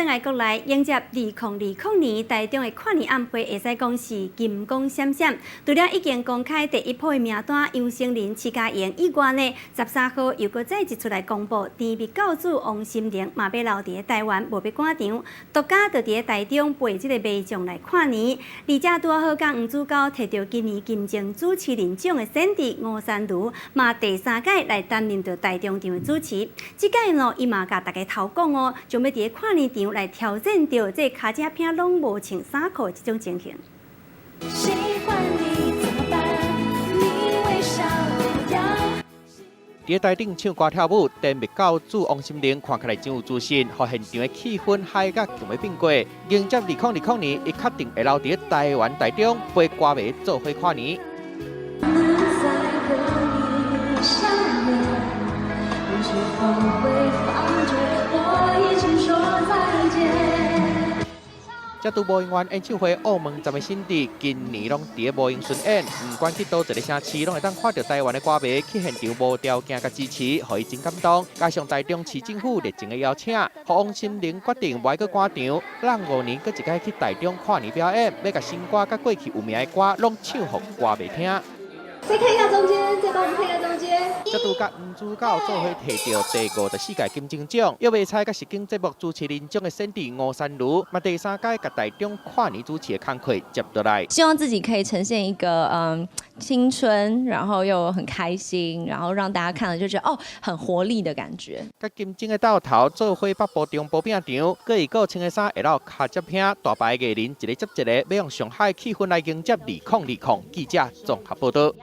来国内迎接2020年台中的跨年晚会，会使讲是金光闪闪。除了已经公开第一波的名单杨丞琳、徐佳莹以外呢，13号又搁再一出来公布，甜蜜教主王心凌嘛要留伫台湾，无要赶场，独家就伫台中陪这个迷众来跨年。而且拄好甲黄子佼摕到今年金钟主持人奖的选弟吴珊如，嘛第3届来担任着台中场的主持。这届呢，伊嘛甲大家头讲哦，将要伫跨年场来挑战着这卡车片拢无穿衫裤的这种情形。喜欢你怎么办？你微笑不要。伫台顶唱歌跳舞，甜蜜教主王心凌看起来真有自信，互现场的气氛嗨甲强要变过。迎接2020年，伊确定会留伫台湾台中陪歌迷做伙跨年。这拄无音乐演唱会澳门站的新地，今年拢伫无影巡演，不管去倒一个城市，拢会当看到台湾的歌迷去现场无条件甲支持，互伊真感动。加上台中市政府热情的邀请，互王心凌决定不爱去赶场，让5年搁一届去台中跨年表演，要甲新歌甲过去有名的歌拢唱互歌迷听。再看一下中间，再帮我们看一下中间。这拄甲黄子佼做伙摕到第54届金钟奖，又袂采甲实景节目主持人奖的选弟吴珊如，嘛第3届甲台中跨年主持的工课接倒来。希望自己可以呈现一个青春，然后又很开心，然后让大家看了就觉得很活力的感觉。甲金钟的斗头做伙北部中部饼场，各伊个穿的衫会落卡接片，大牌艺人一个接一个，要用上海气氛来迎接2020。记者综合报道。